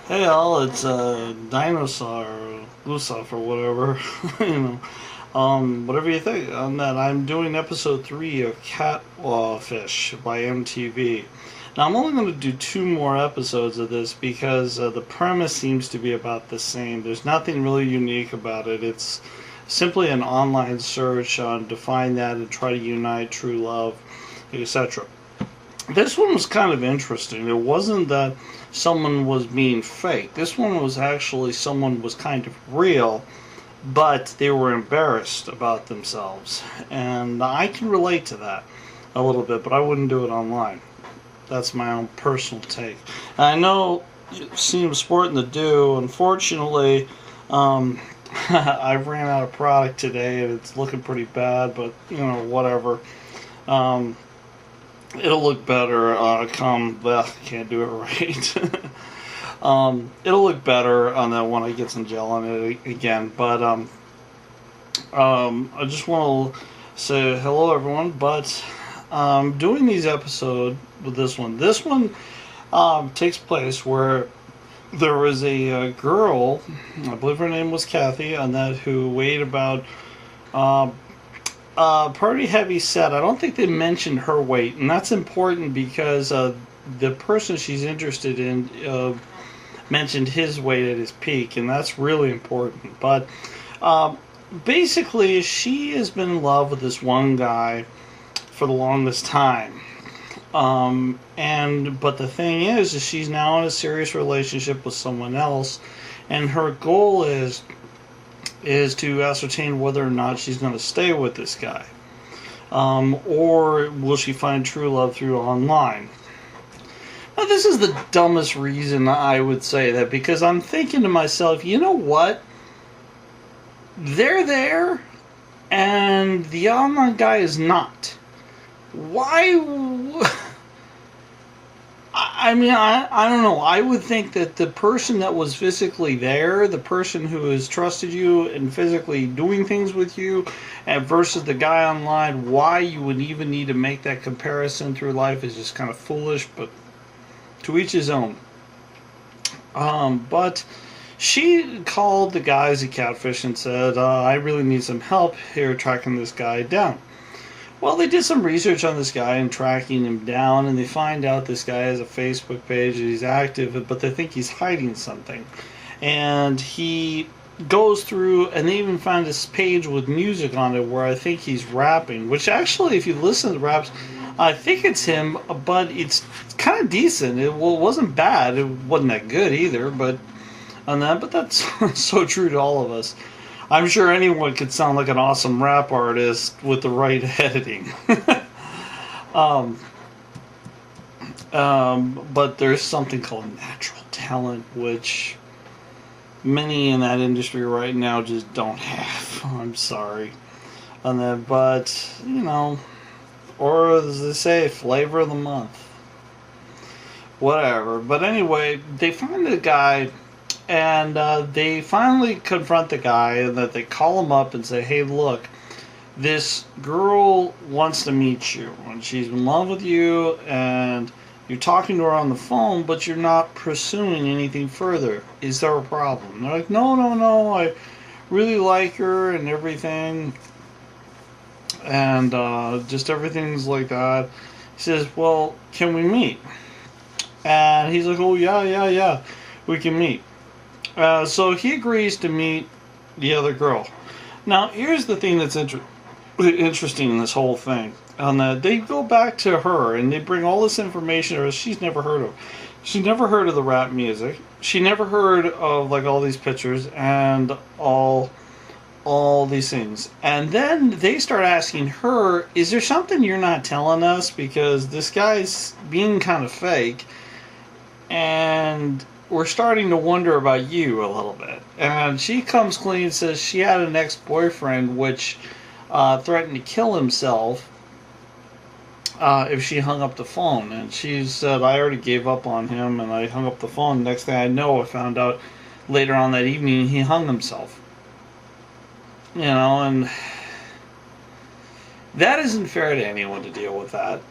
Hey all, it's Dinosaur, or Gustav, or whatever, you know, whatever you think. On that, I'm doing episode 3 of Catfish by MTV. Now, I'm only going to do 2 more episodes of this because the premise seems to be about the same. There's nothing really unique about it. It's simply an online search to find that and try to unite true love, etc. This one was kind of interesting. It wasn't that someone was being fake. This one was actually someone was kind of real, but they were embarrassed about themselves. And I can relate to that a little bit, but I wouldn't do it online. That's my own personal take. I know it seems sporting to do. Unfortunately, I ran out of product today and it's looking pretty bad, but whatever. Um, It'll look better can't do it right. It'll look better on that when I get some gel on it again. But I just want to say hello, everyone. But doing these episodes with this one. This one takes place where there was a girl, I believe her name was Kathy, on that who weighed about pretty heavy set. I don't think they mentioned her weight, and that's important because the person she's interested in mentioned his weight at his peak, and that's really important. But basically, she has been in love with this one guy for the longest time. But the thing is she's now in a serious relationship with someone else, and her goal is to ascertain whether or not she's going to stay with this guy. Or will she find true love through online? Now, this is the dumbest reason I would say that, because I'm thinking to myself, you know what? They're there, and the online guy is not. Why? I don't know. I would think that the person that was physically there, the person who has trusted you and physically doing things with you, and versus the guy online, why you would even need to make that comparison through life is just kind of foolish, but to each his own. But she called the guys at Catfish and said, I really need some help here tracking this guy down. Well, they did some research on this guy and tracking him down, and they find out this guy has a Facebook page and he's active, but they think he's hiding something. And he goes through, and they even find this page with music on it where I think he's rapping, which actually, if you listen to the raps, I think it's him, but it's kind of decent. It wasn't bad. It wasn't that good either, but that's so true to all of us. I'm sure anyone could sound like an awesome rap artist with the right editing. But there's something called natural talent, which many in that industry right now just don't have. I'm sorry. But, or as they say, flavor of the month. Whatever. But anyway, they find the guy. And they finally confront the guy, and that they call him up and say, hey, look, this girl wants to meet you, and she's in love with you, and you're talking to her on the phone, but you're not pursuing anything further. Is there a problem? And they're like, no, I really like her and everything, and just everything's like that. He says, well, can we meet? And he's like, oh, yeah, we can meet. So he agrees to meet the other girl. Now, here's the thing that's interesting in this whole thing. They go back to her and they bring all this information to her she's never heard of. She never heard of the rap music. She never heard of all these pictures and all these things. And then they start asking her, is there something you're not telling us? Because this guy's being kind of fake. And we're starting to wonder about you a little bit. And she comes clean and says she had an ex-boyfriend which threatened to kill himself if she hung up the phone. And she said, I already gave up on him and I hung up the phone. Next thing I know, I found out later on that evening he hung himself. And that isn't fair to anyone to deal with that.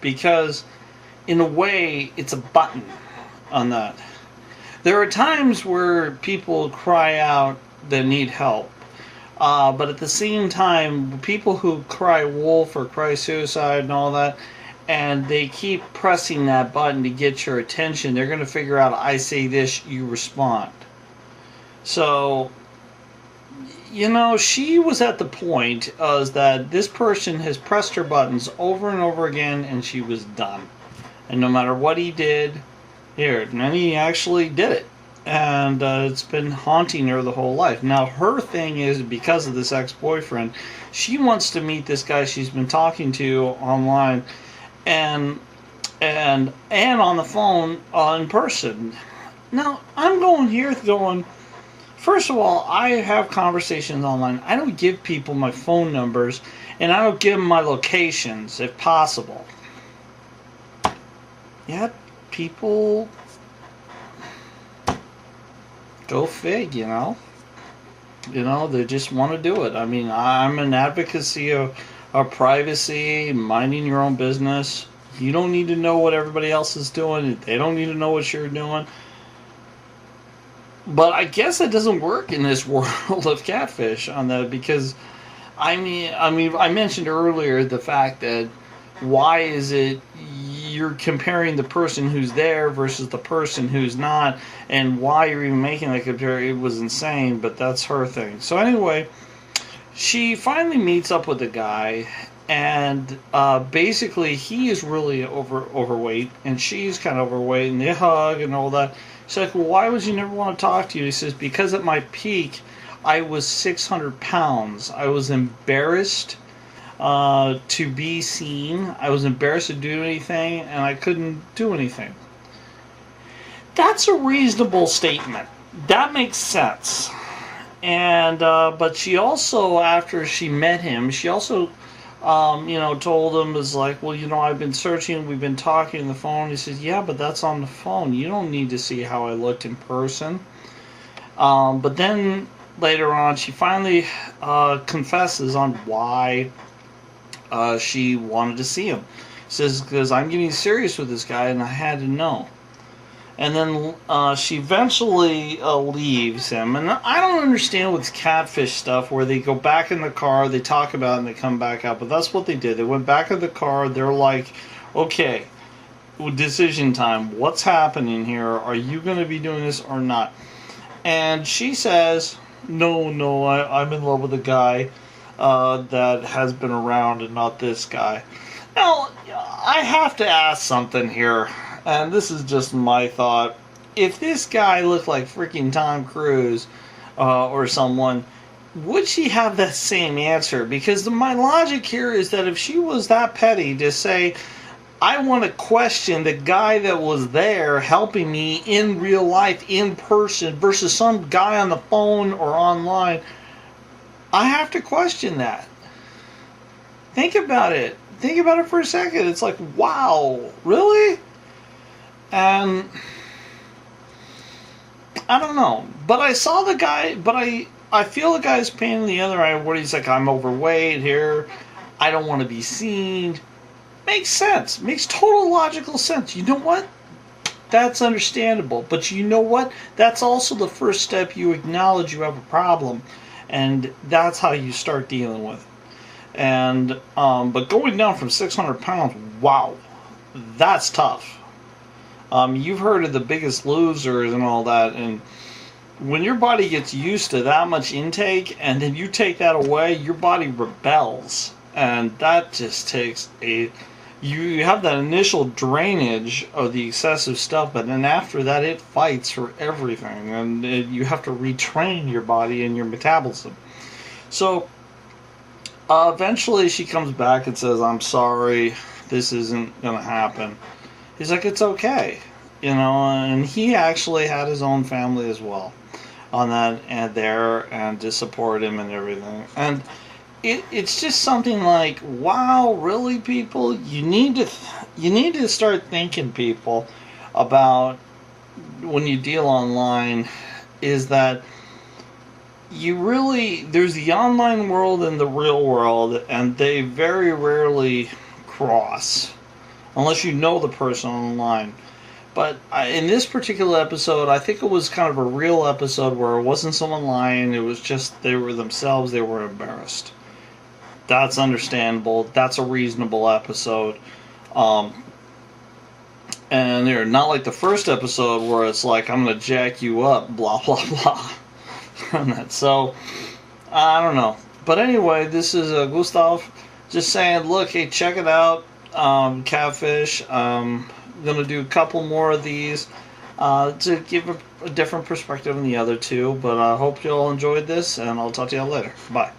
Because in a way, it's a button on that. There are times where people cry out that need help. But at the same time, people who cry wolf or cry suicide and all that, and they keep pressing that button to get your attention, they're going to figure out, I say this, you respond. So, she was at the point that this person has pressed her buttons over and over again, and she was done. And no matter what he did, and then he actually did it. And it's been haunting her the whole life. Now, her thing is, because of this ex-boyfriend, she wants to meet this guy she's been talking to online and on the phone in person. Now, I'm going, first of all, I have conversations online. I don't give people my phone numbers, and I don't give them my locations, if possible. Yet, people... Go fig, they just want to do it. I mean, I'm an advocacy of privacy, minding your own business. You don't need to know what everybody else is doing. They don't need to know what you're doing. But I guess it doesn't work in this world of catfish on that, because I mentioned earlier the fact that why is it you're comparing the person who's there versus the person who's not, and why you're even making that comparison? It was insane, but that's her thing. So anyway, she finally meets up with the guy, and basically he is really overweight, and she's kind of overweight, and they hug and all that. She's like, well, why would you never want to talk to you? He says, because at my peak, I was 600 pounds. I was embarrassed to be seen. I was embarrassed to do anything, and I couldn't do anything. That's a reasonable statement. That makes sense. And but she also, after she met him, she also told him, is like, well, I've been searching, we've been talking on the phone. He says, yeah, but that's on the phone. You don't need to see how I looked in person. But then later on, she finally confesses on why she wanted to see him. She says, because I'm getting serious with this guy, and I had to know. And then she eventually leaves him. And I don't understand with catfish stuff where they go back in the car, they talk about it, and they come back out. But that's what they did. They went back in the car. They're like, okay, decision time. What's happening here? Are you going to be doing this or not? And she says, no, I'm in love with a guy that has been around and not this guy. Now, I have to ask something here. And this is just my thought. If this guy looked like freaking Tom Cruise or someone, would she have that same answer? Because my logic here is that if she was that petty to say, I want to question the guy that was there helping me in real life, in person, versus some guy on the phone or online, I have to question that. Think about it. Think about it for a second. It's like, wow, really? And I don't know. But I saw the guy, but I feel the guy's pain in the other eye where he's like, I'm overweight here. I don't want to be seen. Makes sense. Makes total logical sense. You know what? That's understandable. But you know what? That's also the first step. You acknowledge you have a problem. And that's how you start dealing with it. And, but going down from 600 pounds, wow. That's tough. You've heard of the Biggest Losers and all that, and when your body gets used to that much intake, and then you take that away, your body rebels, and that just takes you have that initial drainage of the excessive stuff, but then after that, it fights for everything, and you have to retrain your body and your metabolism. So, eventually she comes back and says, I'm sorry, this isn't going to happen. He's like, it's okay, and he actually had his own family as well on that and there and to support him and everything. And it's just something like, wow, really, people? You need to start thinking, people, about when you deal online, is that there's the online world and the real world, and they very rarely cross. Unless you know the person online. But in this particular episode, I think it was kind of a real episode where it wasn't someone lying. It was just they were themselves. They were embarrassed. That's understandable. That's a reasonable episode. And they're not like the first episode where it's like, I'm going to jack you up, blah, blah, blah. So, I don't know. But anyway, this is Gustav just saying, look, hey, check it out. Catfish. I'm going to do a couple more of these to give a different perspective than the other two. But I hope you all enjoyed this, and I'll talk to you all later. Bye.